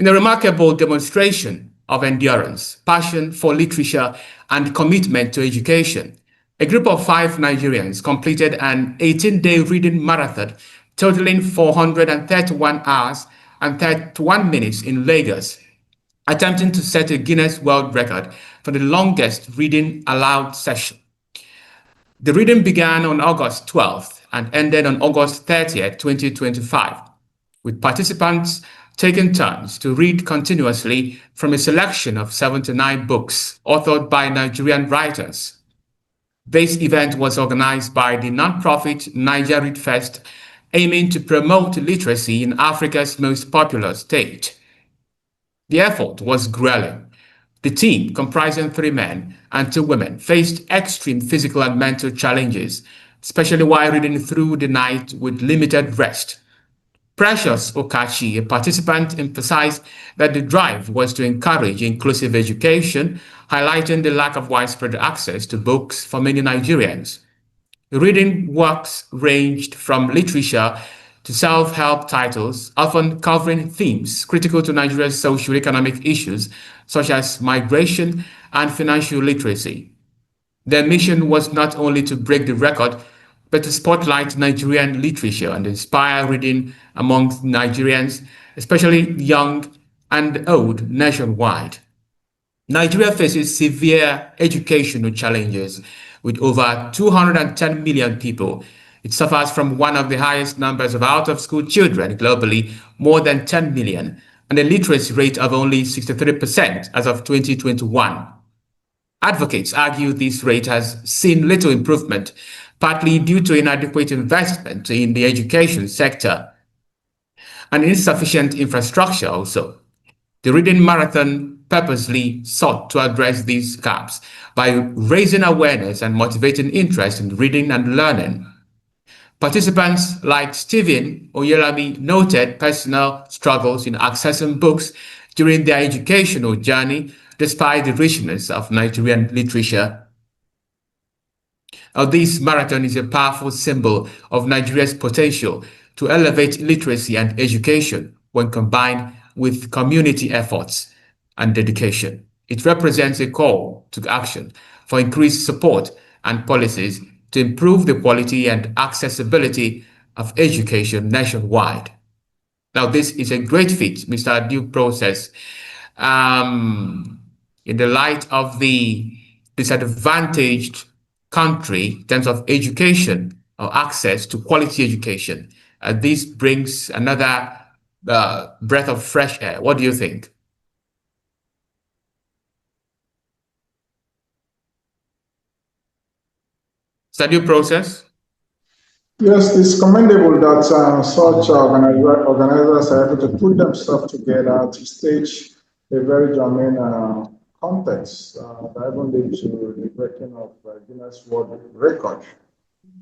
In a remarkable demonstration of endurance, passion for literature, and commitment to education, a group of 5 Nigerians completed an 18-day reading marathon totaling 431 hours and 31 minutes in Lagos, attempting to set a Guinness World Record for the longest reading aloud session. The reading began on August 12th and ended on August 30th, 2025, with participants taking turns to read continuously from a selection of 79 books authored by Nigerian writers. This event was organized by the nonprofit Niger Read Fest, aiming to promote literacy in Africa's most populous state. The effort was grueling. The team, comprising 3 men and 2 women, faced extreme physical and mental challenges, especially while reading through the night with limited rest. Precious Okachi, a participant, emphasized that the drive was to encourage inclusive education, highlighting the lack of widespread access to books for many Nigerians. Reading works ranged from literature to self-help titles, often covering themes critical to Nigeria's socio-economic issues such as migration and financial literacy. Their mission was not only to break the record, but to spotlight Nigerian literature and inspire reading amongst Nigerians, especially young and old, nationwide. Nigeria faces severe educational challenges with over 210 million people. It suffers from one of the highest numbers of out-of-school children globally, more than 10 million, and a literacy rate of only 63% as of 2021. Advocates argue this rate has seen little improvement, partly due to inadequate investment in the education sector and insufficient infrastructure also. The reading marathon purposely sought to address these gaps by raising awareness and motivating interest in reading and learning. Participants like Stephen Oyelami noted personal struggles in accessing books during their educational journey despite the richness of Nigerian literature. This marathon is a powerful symbol of Nigeria's potential to elevate literacy and education when combined with community efforts and dedication. It represents a call to action for increased support and policies to improve the quality and accessibility of education nationwide. Now, this is a great feat, Mr. Due Process, in the light of the disadvantaged country in terms of education or access to quality education. This brings another breath of fresh air. What do you think? Study process? Yes, it's commendable that such organizers are able to put themselves together to stage a very germane context that even lead to the breaking of Guinness World Record.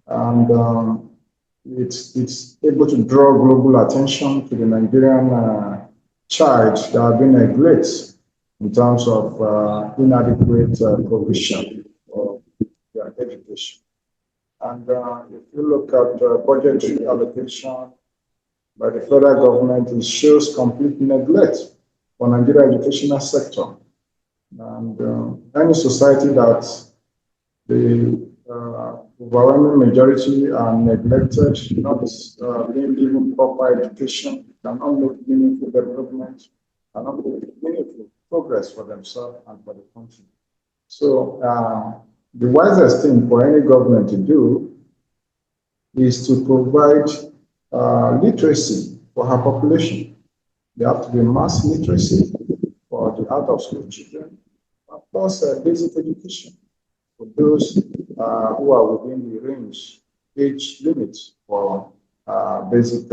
And it's able to draw global attention to the Nigerian child that have been neglected in terms of inadequate provision of their education. And if you look at budgetary allocation by the federal government, it shows complete neglect for Nigerian educational sector. And any society that the overwhelming majority are neglected, not being given proper education, cannot make meaningful development, cannot make meaningful progress for themselves and for the country. So the wisest thing for any government to do is to provide literacy for her population. There have to be mass literacy for the out-of-school children, plus basic education for those who are within the range, age limits for basic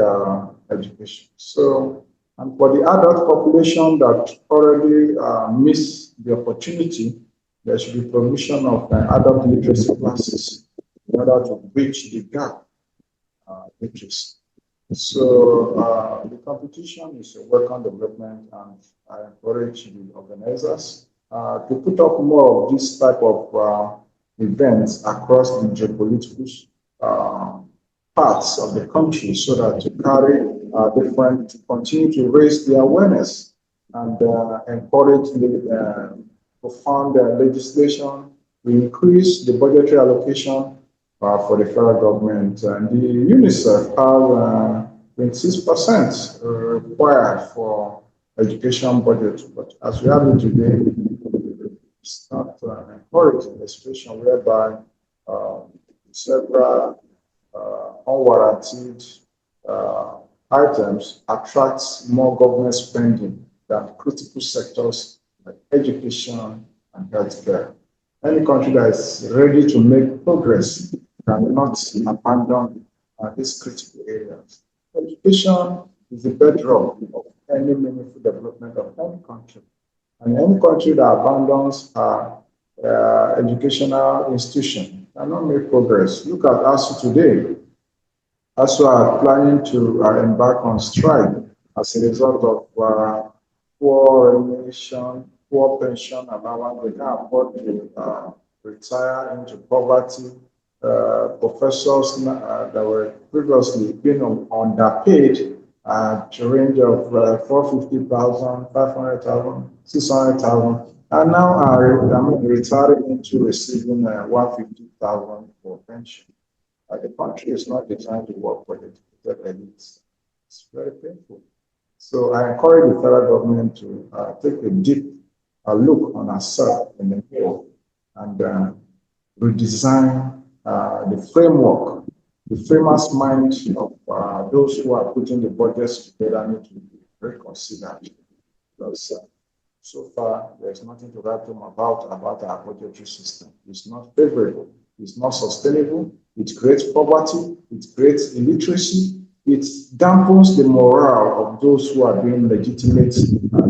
education. So, and for the adult population that already miss the opportunity, there should be provision of adult literacy classes in order to bridge the gap literacy. So the competition is a welcome development, and I encourage the organizers to put up more of this type of events across the geopolitical parts of the country, so that to carry to continue to raise the awareness and encourage profound legislation to increase the budgetary allocation for the federal government. And the UNICEF have 26% required for education budget. But as we have it today, it's not encouraging a situation whereby uh, several unwarranted uh, items attracts more government spending than critical sectors like education and healthcare. Any country that is ready to make progress cannot abandon these critical areas. Education is the bedrock of any meaningful development of any country. And any country that abandons educational institution cannot make progress. Look at us today. Also are planning to embark on strike as a result of poor remuneration, poor pension allowance. They can't afford to retire into poverty. Professors that were previously being underpaid to range of 450,000, 500,000, 600,000, and now are retiring into receiving 150,000 for pension. The country is not designed to work for the educated elites. It's very painful. So I encourage the federal government to take a deep look on ourselves in the mirror and redesign the framework. The famous mind of those who are putting the budgets together need to be reconsidered. Because so far, there's nothing to write home about our budgetary system. It's not favorable. It's not sustainable. It creates poverty. It creates illiteracy. It dampens the morale of those who are doing legitimate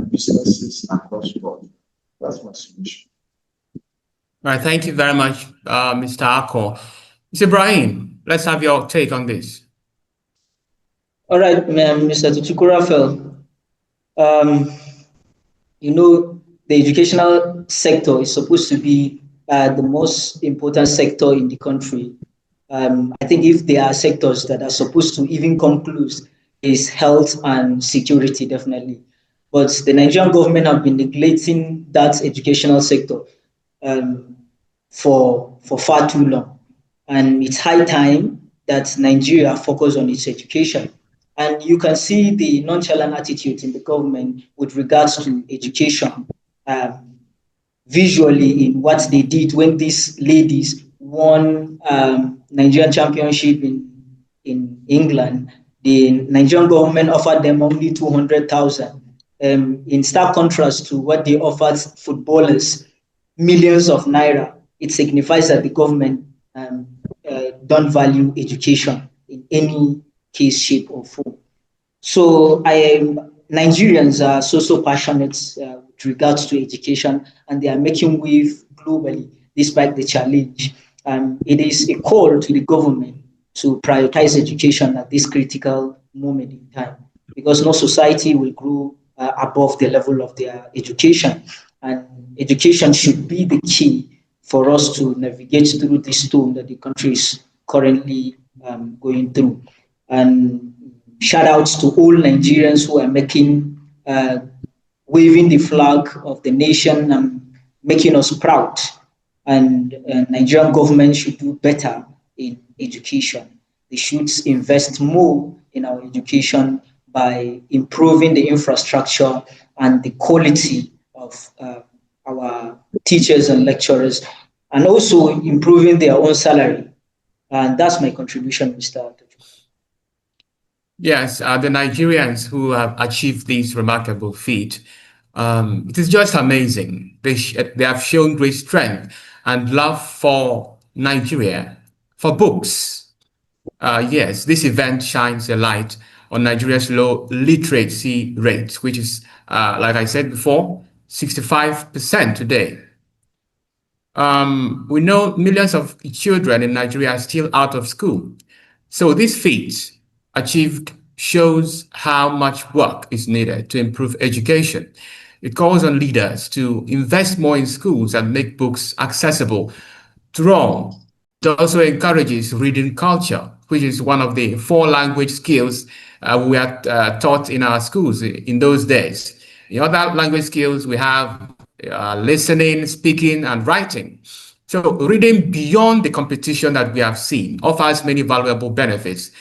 businesses across the board. That's my submission. All right, thank you very much, Mr. Ako. Mr. Ibrahim, let's have your take on this. All right, Mr. Tutukurafel. You know, the educational sector is supposed to be the most important sector in the country. I think if there are sectors that are supposed to even come close, is health and security, definitely. But the Nigerian government have been neglecting that educational sector for far too long. And it's high time that Nigeria focus on its education. And you can see the nonchalant attitude in the government with regards to education, visually in what they did when these ladies won Nigerian championship in England. The Nigerian government offered them only 200,000. In stark contrast to what they offered footballers, millions of naira. It signifies that the government don't value education in any case, shape, or form. So Nigerians are so passionate with regards to education, and they are making wave globally despite the challenge. It is a call to the government to prioritize education at this critical moment in time, because no society will grow above the level of their education. And education should be the key for us to navigate through this storm that the country is currently going through. And shout outs to all Nigerians who are making, waving the flag of the nation and making us proud. And Nigerian government should do better in education. They should invest more in our education by improving the infrastructure and the quality of our teachers and lecturers, and also improving their own salary. And that's my contribution, Mr. Yes, the Nigerians who have achieved this remarkable feat, it is just amazing. They have shown great strength and love for Nigeria, for books. Yes, this event shines a light on Nigeria's low literacy rate, which is, like I said before, 65% today. We know millions of children in Nigeria are still out of school. So this feat achieved shows how much work is needed to improve education. It calls on leaders to invest more in schools and make books accessible to all. It also encourages reading culture, which is one of the four language skills we are taught in our schools in those days. In other language skills, we have listening, speaking, and writing. So reading beyond the competition that we have seen offers many valuable benefits.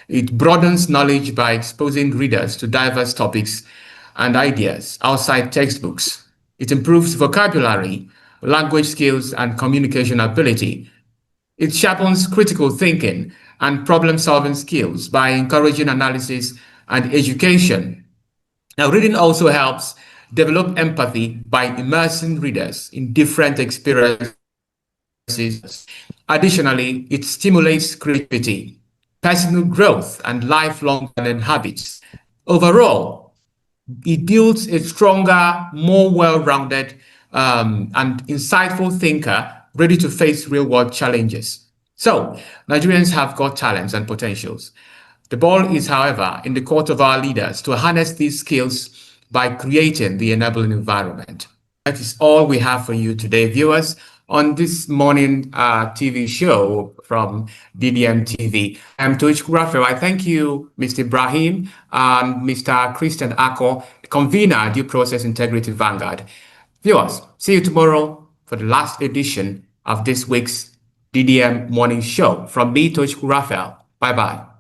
It broadens knowledge by exposing readers to diverse topics and ideas outside textbooks. It improves vocabulary, language skills, and communication ability. It sharpens critical thinking and problem-solving skills by encouraging analysis and education. Now, reading also helps develop empathy by immersing readers in different experiences. Additionally, it stimulates creativity, personal growth, and lifelong learning habits. Overall, it builds a stronger, more well-rounded, and insightful thinker ready to face real-world challenges. So, Nigerians have got talents and potentials. The ball is, however, in the court of our leaders to harness these skills by creating the enabling environment. That is all we have for you today, viewers, on this morning TV show from DDM TV. I'm Toich Raphael. I thank you, Mr. Ibrahim and Mr. Christian Ako, convener, Due Process Integrity Vanguard. Viewers, see you tomorrow for the last edition of this week's DDM Morning Show. From me, Toich Raphael. Bye-bye.